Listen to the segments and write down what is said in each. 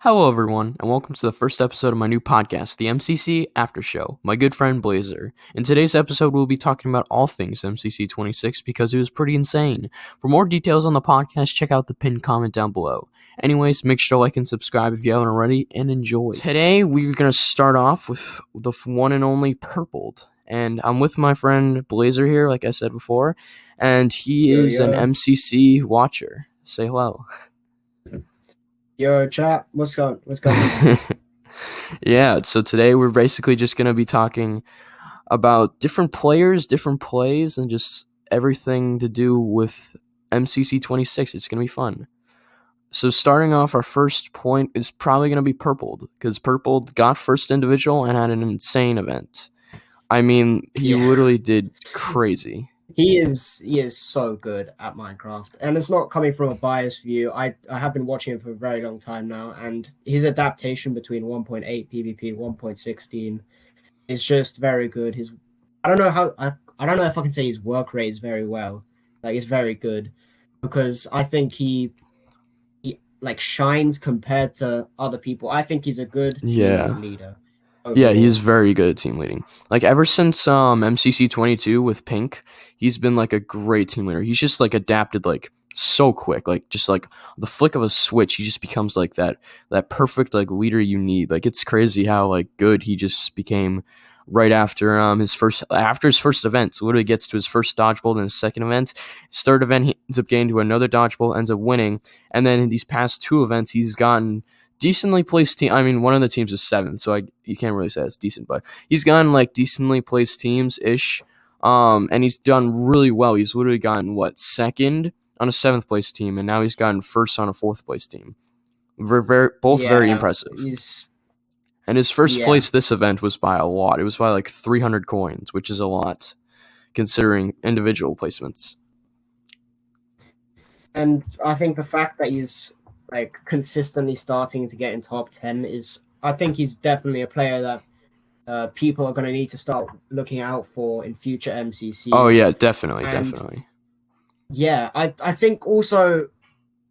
Hello, everyone, and welcome to the first episode of my new podcast, the MCC After Show. My good friend Blazer. In today's episode, we'll be talking about all things MCC 26 because it was pretty insane. For more details on the podcast, check out the pinned comment down below. Anyways, make sure to like and subscribe if you haven't already, and enjoy. Today, we're going to start off with the one and only Purpled. And I'm with my friend Blazer here, like I said before, and he is an MCC watcher. Say hello. Yo, chat, what's going on? Yeah, so today we're basically just going to be talking about different players, different plays, and just everything to do with MCC 26. It's going to be fun. So starting off, our first point is probably going to be Purpled, because Purpled got first individual and had an insane event. I mean, he literally did crazy. He is so good at Minecraft, and it's not coming from a biased view. I have been watching him for a very long time now, and his adaptation between 1.8 PvP and 1.16 is just very good. I don't know if I can say his work rate is very well. Like, it's very good, because I think he like shines compared to other people. I think he's a good team leader. Overall. Yeah, he's very good at team leading. Like, ever since MCC 22 with Pink, he's been like a great team leader. He's just like adapted like so quick, like just like the flick of a switch, he just becomes like that perfect like leader you need. Like, it's crazy how like good he just became right after his first event. So literally gets to his first dodgeball, then his second event. His third event, he ends up getting to another dodgeball, ends up winning, and then in these past two events, he's gotten decently placed team. I mean, one of the teams is 7th, so you can't really say it's decent, but he's gotten like decently placed teams ish, and he's done really well. He's literally gotten second on a 7th place team, and now he's gotten first on a 4th place team. Very impressive. And his first place this event was by a lot. It was by like 300 coins, which is a lot considering individual placements. And I think the fact that he's like consistently starting to get in top 10 is, I think he's definitely a player that people are going to need to start looking out for in future MCCs. Oh yeah, definitely. Yeah, I think also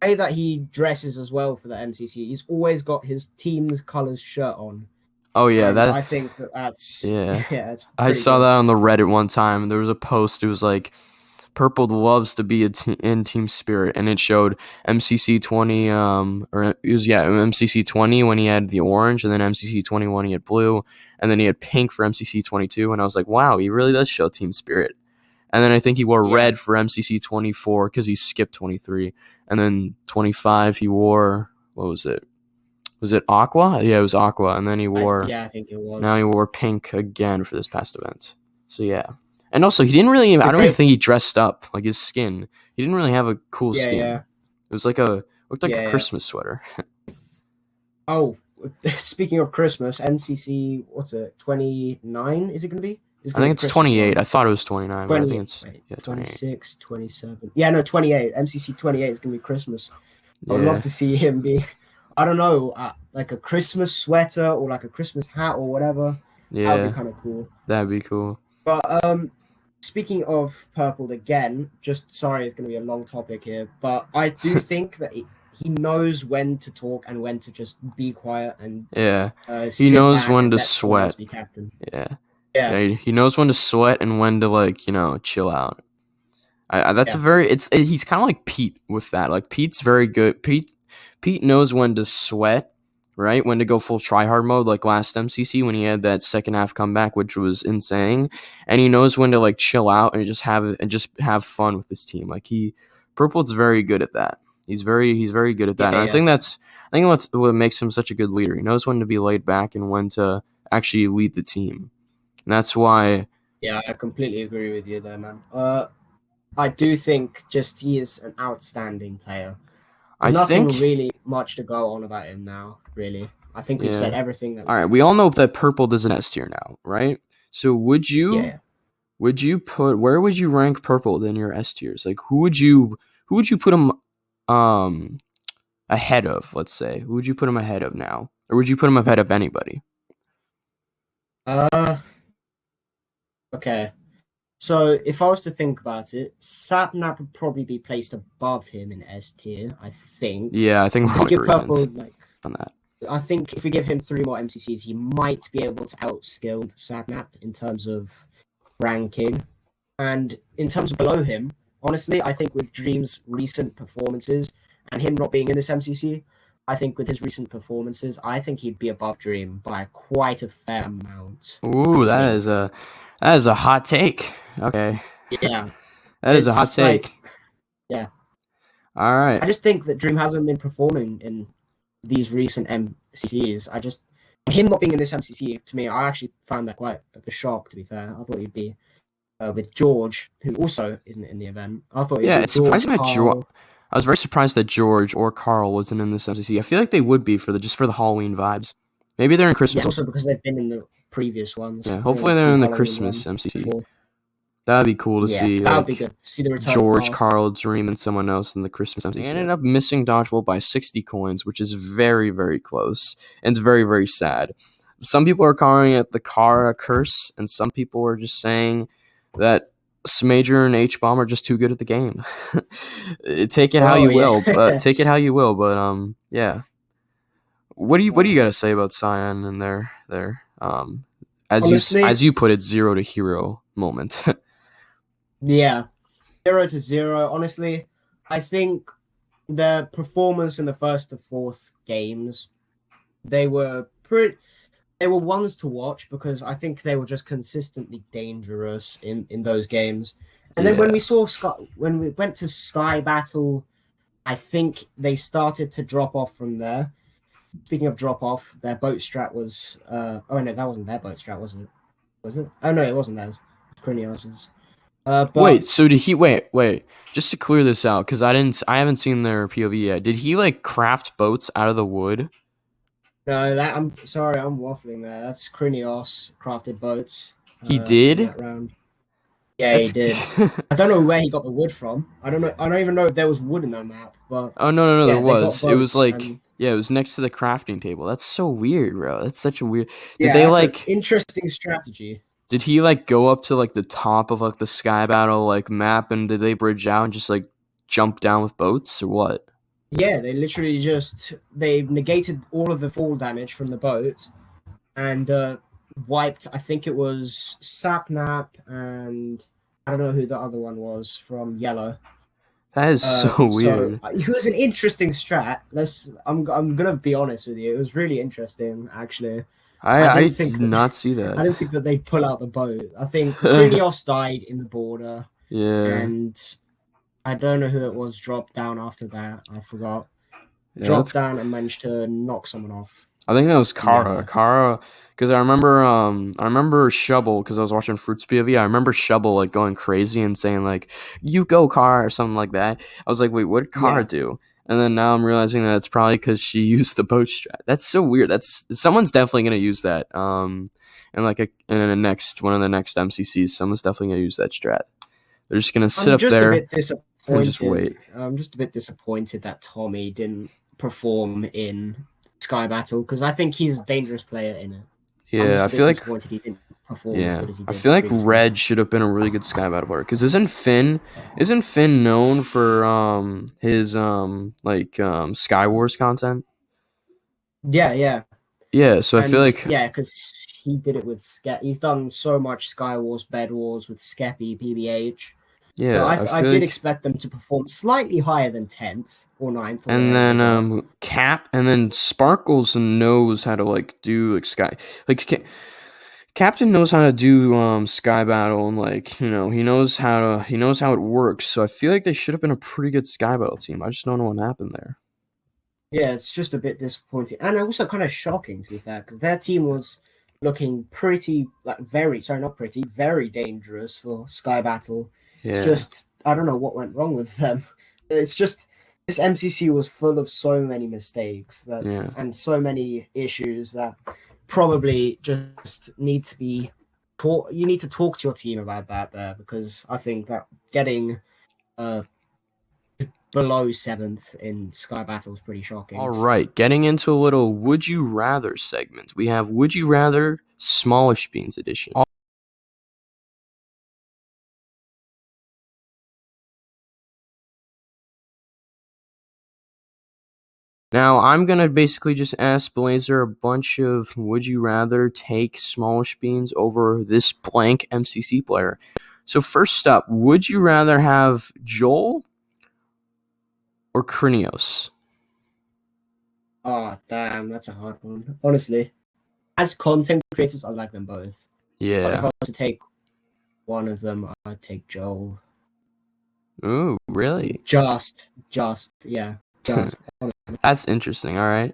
the way that he dresses as well for the MCC, he's always got his team's colors shirt on. Oh yeah, I think that's it's I saw that on the Reddit one time. There was a post. It was like, Purple loves to be in team spirit, and it showed MCC 20, MCC 20 when he had the orange, and then MCC 21 he had blue, and then he had pink for MCC 22, and I was like, wow, he really does show team spirit. And then I think he wore red for MCC 24 because he skipped 23, and then 25 he wore, what was it? Was it aqua? Yeah, it was aqua, and then he wore. I think it was. Now he wore pink again for this past event. So yeah. And also, he didn't really, I don't even think he dressed up, like his skin. He didn't really have a cool skin. Yeah. It was like a Christmas sweater. Oh, speaking of Christmas, MCC, what's it, 29 is it going to be? I think it's 28. I thought it was 29, but I think it's 28. 26, 27. Yeah, no, 28. MCC 28 is going to be Christmas. I would love to see him be, I don't know, like a Christmas sweater or like a Christmas hat or whatever. Yeah. That would be kind of cool. That'd be cool. But speaking of Purpled again, just sorry, it's going to be a long topic here, but I do think that he knows when to talk and when to just be quiet and he knows when to sweat. Be captain. Yeah, he knows when to sweat and when to like chill out. He's kind of like Pete with that. Like, Pete's very good. Pete knows when to sweat. Right, when to go full tryhard mode, like last MCC when he had that second half comeback, which was insane, and he knows when to like chill out and just have fun with his team. Like, Purple's very good at that. He's very good at that. And I think that's what makes him such a good leader. He knows when to be laid back and when to actually lead the team. And that's why. Yeah, I completely agree with you there, man. I do think just he is an outstanding player. There's nothing really much to go on about him now, really. I think we've said everything. All right, we all know that Purple is an S tier now, right? So would you where would you rank Purple in your S tiers? Like, who would you put him ahead of, let's say? Who would you put him ahead of now? Or would you put him ahead of anybody? Okay. So if I was to think about it, Sapnap would probably be placed above him in S tier, I think. Yeah, I think we're all agreeing on that. I think if we give him 3 more MCCs, he might be able to outskill Sagnap in terms of ranking. And in terms of below him, honestly, I think with Dream's recent performances and him not being in this MCC, I think with his recent performances, I think he'd be above Dream by quite a fair amount. Ooh, that is a hot take. Okay. Yeah. That is a hot take. Yeah. All right. I just think that Dream hasn't been performing in these recent MCCs. Him not being in this MCC, to me, I actually found that quite a shock, to be fair. I thought he'd be with George, who also isn't in the event. I thought he'd be it's surprising that Carl. I was very surprised that George or Carl wasn't in this MCC. I feel like they would be for the Halloween vibes. Maybe they're in Christmas. Yeah, also because they've been in the previous ones. Yeah, hopefully they're in the Christmas MCC. Before. That'd be cool to see. That would be good. See the return George, Carl, Dream, and someone else in the Christmas MCC. They ended up missing Dodgeball by 60 coins, which is very, very close. And it's very, very sad. Some people are calling it the Kara curse, and some people are just saying that Smager and H-Bomb are just too good at the game. Take it how you will, but yeah. What do you gotta say about Cyan and their honestly, as you put it, 0 to hero moment? Yeah, 0 to 0. Honestly, I think their performance in the first to fourth games, they were ones to watch because I think they were just consistently dangerous in those games. And then when we went to Sky Battle, I think they started to drop off from there. Speaking of drop off, their boat strat was oh no, that wasn't their boat strat, was it? Was it? Oh no, it wasn't theirs. It was Krinios's. Wait, so did he wait, just to clear this out, because I haven't seen their POV yet. Did he like craft boats out of the wood? No, I'm sorry, I'm waffling there. That's Krinios crafted boats. He did? That round. Yeah, he did. I don't know where he got the wood from. I don't even know if there was wood in that map, but oh no, there was. It was like it was next to the crafting table. That's so weird, bro. That's such a weird. Did they like interesting strategy? Did he like go up to like the top of like the Sky Battle like map, and did they bridge out and just like jump down with boats or what? Yeah, they literally they negated all of the fall damage from the boat and wiped. I think it was Sapnap and I don't know who the other one was from Yellow. That is so weird. It was an interesting strat. I'm gonna be honest with you. It was really interesting, actually. I did not see that. I didn't think that they'd pull out the boat. I think Krinios died in the border. Yeah. And I don't know who it was dropped down after that. I forgot. Yeah, dropped down and managed to knock someone off. I think that was Kara. Kara, because I remember Shovel, because I was watching Fruits POV. I remember Shovel like going crazy and saying like, "You go, Kara," or something like that. I was like, "Wait, what did Kara do?" And then now I'm realizing that it's probably because she used the boat strat. That's so weird. Someone's definitely gonna use that. And like in one of the next MCCs, someone's definitely gonna use that strat. They're just gonna sit up there and just wait. I'm just a bit disappointed that Tommy didn't perform in Sky Battle because I think he's a dangerous player in it. Yeah, I feel like he didn't perform as good as he did. I feel like Red should have been a really good Sky Battle player because isn't Finn known for his Sky Wars content? Yeah. So I feel like because he did it with He's done so much Sky Wars, Bed Wars with Skeppy, PBH. Yeah, so I did expect them to perform slightly higher than 10th or 9th. And then Cap, and then Sparkles knows how to like do like Sky, like Captain knows how to do Sky Battle, and he knows how it works. So I feel like they should have been a pretty good Sky Battle team. I just don't know what happened there. Yeah, it's just a bit disappointing, and also kind of shocking to be fair, because their team was looking very dangerous for Sky Battle. It's just, I don't know what went wrong with them. It's just, this MCC was full of so many mistakes and so many issues that probably just need to be taught. You need to talk to your team about that there, because I think that getting below 7th in Sky Battle is pretty shocking. All right, getting into a little Would You Rather segment. We have Would You Rather Smallish Beans edition. Now, I'm going to basically just ask Blazer a bunch of would you rather take smallish beans over this blank MCC player. So first up, would you rather have Joel or Krinios? Oh, damn, that's a hard one. Honestly, as content creators, I like them both. But if Yeah. I was to take one of them, I'd take Joel. Ooh, really? Just, yeah, just. That's interesting. All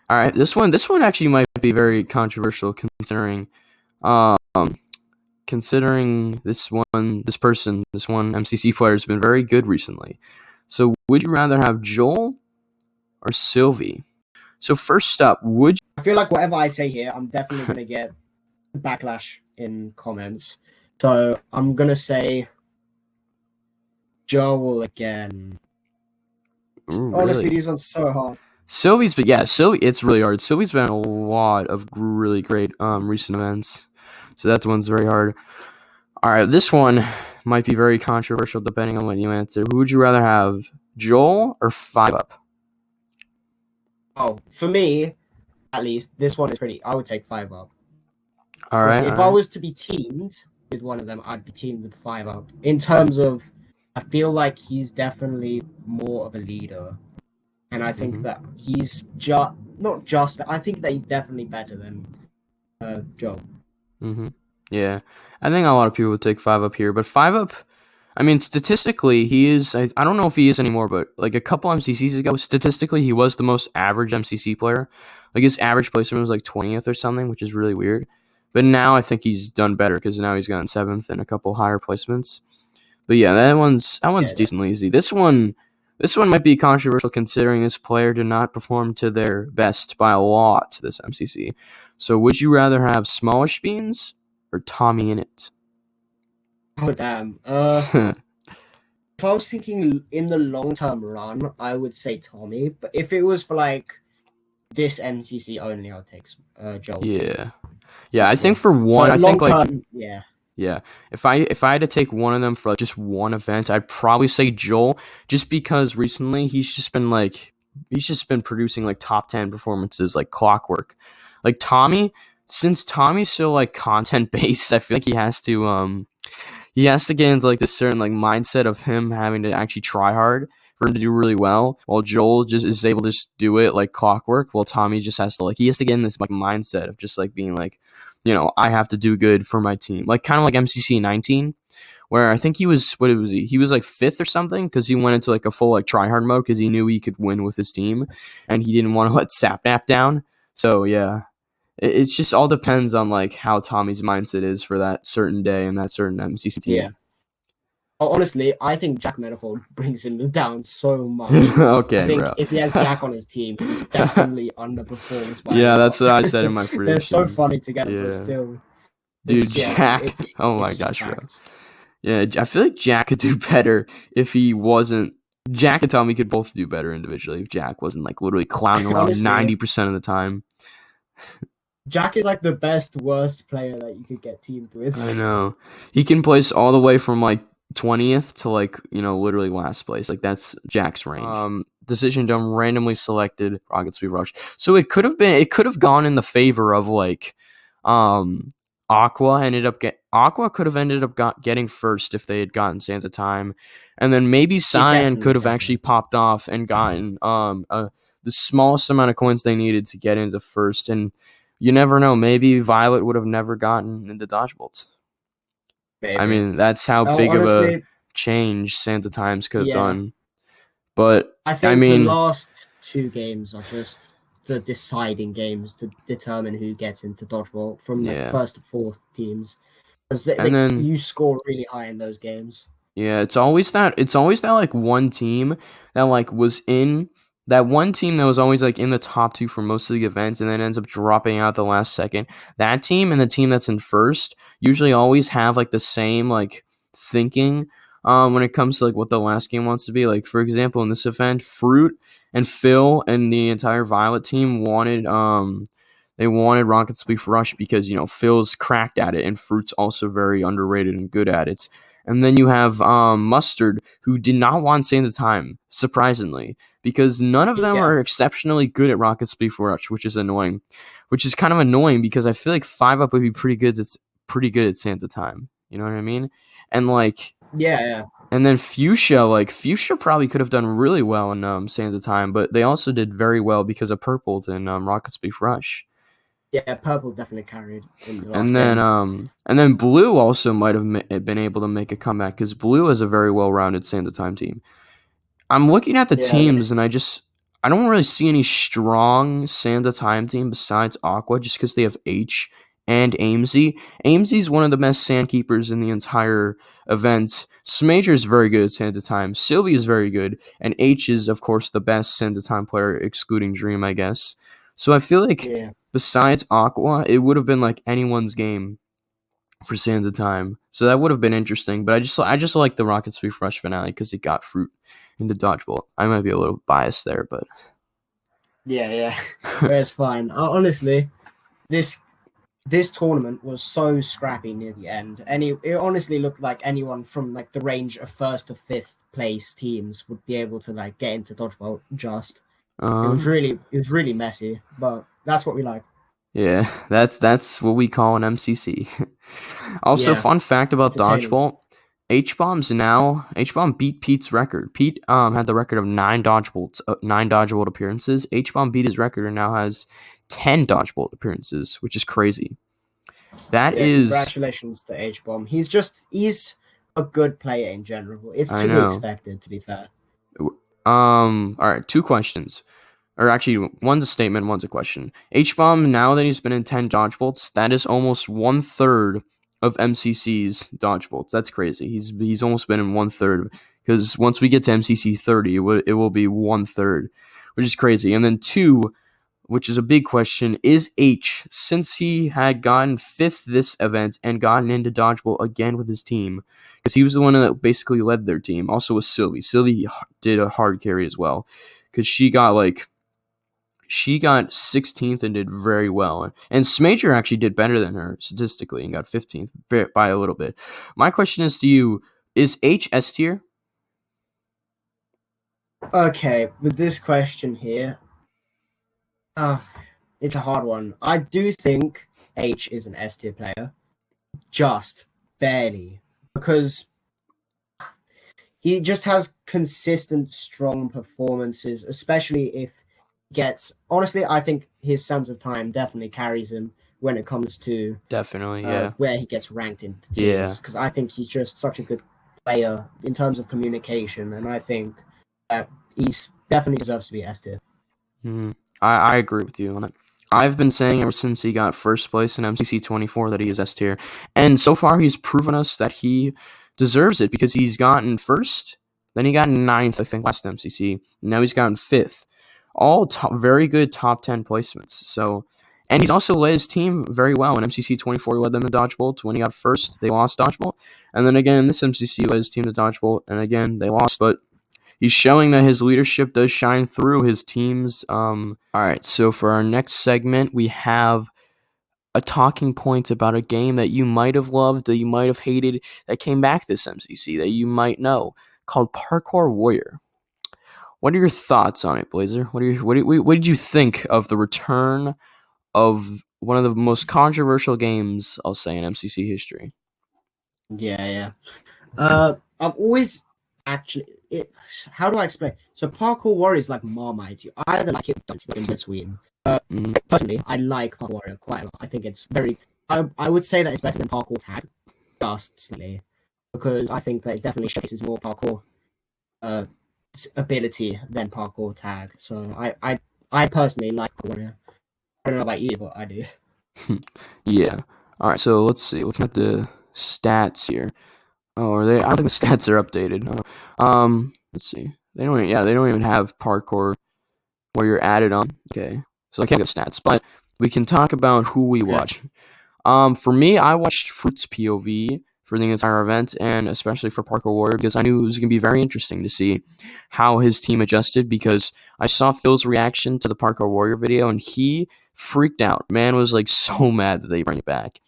right. This one actually might be very controversial um considering this one MCC player has been very good recently. So would you rather have Joel or Sylvie? So first up, I feel like whatever I say here, I'm definitely gonna get backlash in comments. So I'm gonna say Joel again. Ooh, Honestly, really? these ones so hard. Sylvie, it's really hard. Sylvie's been a lot of really great recent events. So that one's very hard. All right, this one might be very controversial depending on what you answer. Who would you rather have, Joel or 5UP? Oh, for me, at least, this one is pretty. I would take 5UP. All right. If I was to be teamed with one of them, I'd be teamed with 5UP. In terms of, I feel like he's definitely more of a leader, and I think that he's not just. I think that he's definitely better than Joel. Yeah, I think a lot of people would take 5UP here, but 5UP, I mean, statistically, he is. I don't know if he is anymore, but like a couple MCCs ago, statistically, he was the most average MCC player. Like his average placement was like 20th or something, which is really weird. But now I think he's done better because now he's gotten 7th and a couple higher placements. But yeah, that one's decently easy. This one might be controversial considering this player did not perform to their best by a lot this MCC. So would you rather have Smallish Beans or Tommy Innit? Oh damn. If I was thinking in the long term run, I would say Tommy. But if it was for like this MCC only, I'll take Joel. Yeah. I think for one, I think like yeah. Yeah, if I had to take one of them for like just one event, I'd probably say Joel, just because recently he's just been producing like top 10 performances like clockwork. Like Tommy, since Tommy's so like content based, I feel like he has to get into like this certain like mindset of him having to actually try hard for him to do really well, while Joel just is able to just do it like clockwork, while Tommy just has to get in this like mindset of just like being like, I have to do good for my team. Like kind of like MCC 19, where I think he was, what was he? He was like 5th or something because he went into like a full like try hard mode because he knew he could win with his team and he didn't want to let Sapnap down. So yeah, it's just all depends on like how Tommy's mindset is for that certain day and that certain MCC team. Yeah. Honestly, I think Jack Manifold brings him down so much. Okay, I think bro. if he has Jack on his team, he definitely underperforms. Yeah, that's what I said in my predictions. They're so funny together, but still. Dude, Jack. Oh my gosh, bro. Yeah, I feel like Jack could do better if he wasn't. Jack and Tommy could both do better individually if Jack wasn't like literally clowning around 90% of the time. Jack is like the best worst player that you could get teamed with. I know. He can place all the way from like 20th to like, literally last place. Like that's Jack's range. Decision done, randomly selected Rocket Speed Rush. So it could have gone in the favor of like Aqua could have ended up getting first if they had gotten Santa Time. And then maybe Cyan could have actually popped off and gotten the smallest amount of coins they needed to get into first. And you never know, maybe Violet would have never gotten into Dodgebolts. Maybe. I mean, that's how big of a change Santa Times could have done. But I think the last 2 games are just the deciding games to determine who gets into Dodgeball from like 1st to 4th teams. And then you score really high in those games. Yeah, it's always that like one team that like was in that one team that was always like in the top 2 for most of the events and then ends up dropping out the last second. That team and the team that's in first usually always have like the same like thinking when it comes to like what the last game wants to be. Like for example, in this event, Fruit and Phil and the entire Violet team wanted Rocket Speed Rush because Phil's cracked at it and Fruit's also very underrated and good at it. And then you have Mustard, who did not want Santa Time, surprisingly, because none of them Yeah. are exceptionally good at Rocket Speed Rush, which is annoying. Which is kind of annoying because I feel like 5-Up would be pretty good. It's pretty good at Sands of Time. You know what I mean? And like, Yeah. and then Fuchsia probably could have done really well in Sands of Time, but they also did very well because of Purple in Rocket Speed Rush. Yeah, Purple definitely carried in the last And then game. and then Blue also might have been able to make a comeback because Blue is a very well-rounded Sands of Time team. I'm looking at the Yeah. teams and I don't really see any strong Sands of Time team besides Aqua just because they have H and Amesy. Amesy's one of the best Sandkeepers in the entire event. Smager is very good at Sands of Time. Sylvie is very good. And H is, of course, the best Sands of Time player, excluding Dream, I guess. So I feel like Yeah. besides Aqua, it would have been like anyone's game for Sands of Time. So that would have been interesting. But I just like the Rocket Speed Rush finale because it got Fruit into Dodgeball. I might be a little biased there, but Yeah. It's fine. Honestly, this tournament was so scrappy near the end. It honestly looked like anyone from like the range of 1st to 5th place teams would be able to like get into Dodgeball. It was really messy, but that's what we like. Yeah, that's what we call an MCC. Also, Yeah, fun fact about entertaining. Dodgeball. H-Bomb beat Pete's record. Pete had the record of 9 Dodgeball appearances. H-Bomb beat his record and now has 10 Dodgeball appearances, which is crazy. That Yeah, is congratulations to H-Bomb. He's a good player in general. It's I to be know. expected, to be fair. All right, 2 questions. Or actually, one's a statement, one's a question. H-Bomb, now that he's been in 10 dodgebolts, that is almost 1/3 of MCC's dodgebolts. That's crazy. He's almost been in 1/3, because once we get to MCC 30, it will be 1/3, which is crazy. And then 2, which is a big question, is H, since he had gotten 5th this event and gotten into dodgeball again with his team, because he was the one that basically led their team, also with Sylvie. Sylvie did a hard carry as well, because she got 16th and did very well. And Smager actually did better than her statistically and got 15th by a little bit. My question is to you, is H S tier? Okay, with this question here, it's a hard one. I do think H is an S tier player, just barely, because he just has consistent, strong performances, especially if he gets. Honestly, I think his Sands of Time definitely carries him when it comes to Definitely, yeah. where he gets ranked in teams. Yeah. Because I think he's just such a good player in terms of communication, and I think that he's definitely deserves to be S tier. I agree with you on it. I've been saying ever since he got first place in MCC 24 that he is S tier, and so far he's proven us that he deserves it because he's gotten first, then he got 9th, I think, last MCC, and now he's gotten 5th. All very good top 10 placements. So, and he's also led his team very well. In MCC 24, he led them to dodgeball. When he got first, they lost dodgeball, and then again in this MCC, he led his team to dodgeball, and again they lost, but he's showing that his leadership does shine through his teams. All right, so for our next segment, we have a talking point about a game that you might have loved, that you might have hated, that came back this MCC, that you might know, called Parkour Warrior. What are your thoughts on it, Blazer? What did you think of the return of one of the most controversial games, I'll say, in MCC history? Yeah. I've always how do I explain? So Parkour Warrior is like Marmite. You either like it or don't, in between. Personally, I like Parkour Warrior quite a lot. I think it's very. I would say that it's better than Parkour Tag, just slightly, because I think that it definitely showcases more parkour ability than Parkour Tag. So I personally like Parkour Warrior. I don't know about you, but I do. Yeah. All right. So let's see. Looking at the stats here. Oh, are they? I don't think the stats are updated. Let's see. They don't even have Parkour Warrior added on. Okay. So I can't get stats, but we can talk about who we watch. For me, I watched Fruit's POV for the entire event, and especially for Parkour Warrior, because I knew it was going to be very interesting to see how his team adjusted, because I saw Phil's reaction to the Parkour Warrior video, and he freaked out. Man was like so mad that they bring it back.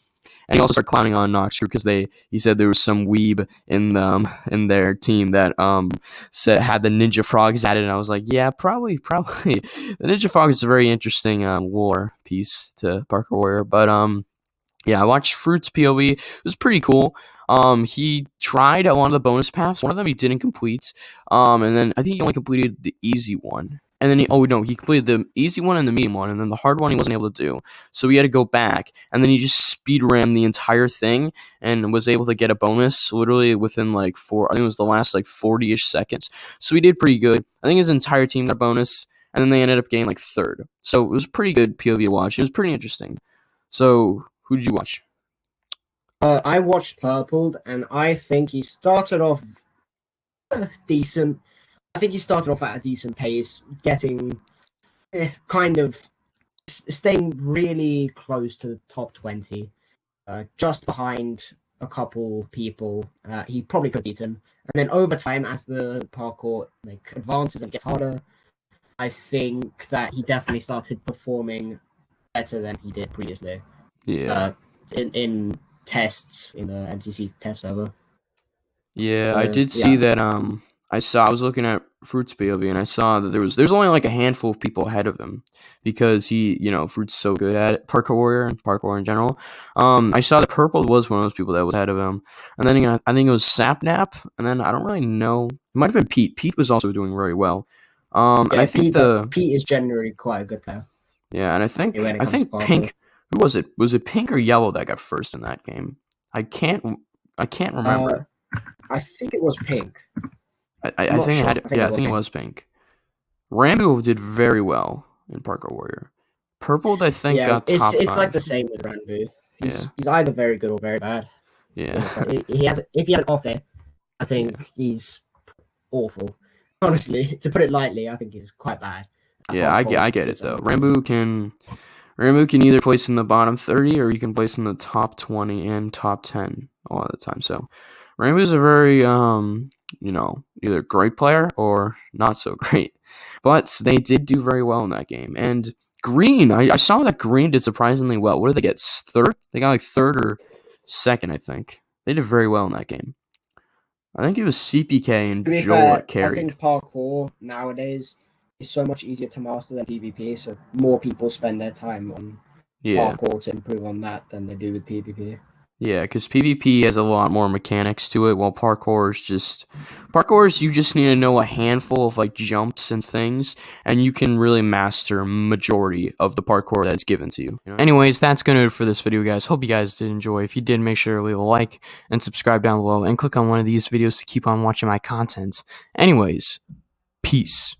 And he also started clowning on Nox because he said there was some weeb in their team that had the Ninja Frogs added, and I was like, yeah, probably. The Ninja Frog is a very interesting lore piece to Parkour Warrior, but yeah, I watched Fruit's POV. It was pretty cool. He tried a lot of the bonus paths. One of them he didn't complete. And then I think he only completed the easy one. And then he completed the easy one and the medium one, and then the hard one he wasn't able to do. So he had to go back, and then he just speed rammed the entire thing and was able to get a bonus literally within like I think it was the last like 40-ish seconds. So he did pretty good. I think his entire team got a bonus, and then they ended up getting like third. So it was pretty good POV to watch. It was pretty interesting. So who did you watch? I watched Purpled, and I think he started off decent. I think he started off at a decent pace, getting kind of staying really close to the top 20, just behind a couple people. He probably could beat him. And then over time, as the parkour advances and gets harder, I think that he definitely started performing better than he did previously. Yeah. In tests in the MCC test server. Yeah, I did see that. I was looking at Fruit's POV, and I saw that there's only like a handful of people ahead of him because Fruit's so good at it, Parkour Warrior and parkour in general. I saw that Purple was one of those people that was ahead of him, and then I think it was Sapnap, and then I don't really know. It might have been Pete. Pete was also doing really well. And I think Pete is generally quite a good player. Yeah, and I think Pink. Who was it? Was it Pink or Yellow that got first in that game? I can't remember. I think it was Pink. I think it was Pink. Rambo did very well in Parkour Warrior. Purple, I think, got top 5. It's like the same with Rambo. He's either very good or very bad. Yeah. If he has an off day, I think he's awful. Honestly, to put it lightly, I think he's quite bad. Yeah, I get it though. Rambo can either place in the bottom 30 or you can place in the top 20 and top 10 a lot of the time. So Rambo's a very either great player or not so great. But they did do very well in that game. And Green, I saw that Green did surprisingly well. What did they get? Third? They got like third or second, I think. They did very well in that game. I think it was CPK and Joel that carried. I think parkour nowadays is so much easier to master than PvP, so more people spend their time on parkour to improve on that than they do with PvP. Yeah, because PvP has a lot more mechanics to it, while parkour is you just need to know a handful of like jumps and things, and you can really master majority of the parkour that is given to you. Anyways, that's gonna do it for this video, guys. Hope you guys did enjoy. If you did, make sure to leave a like and subscribe down below, and click on one of these videos to keep on watching my content. Anyways, peace.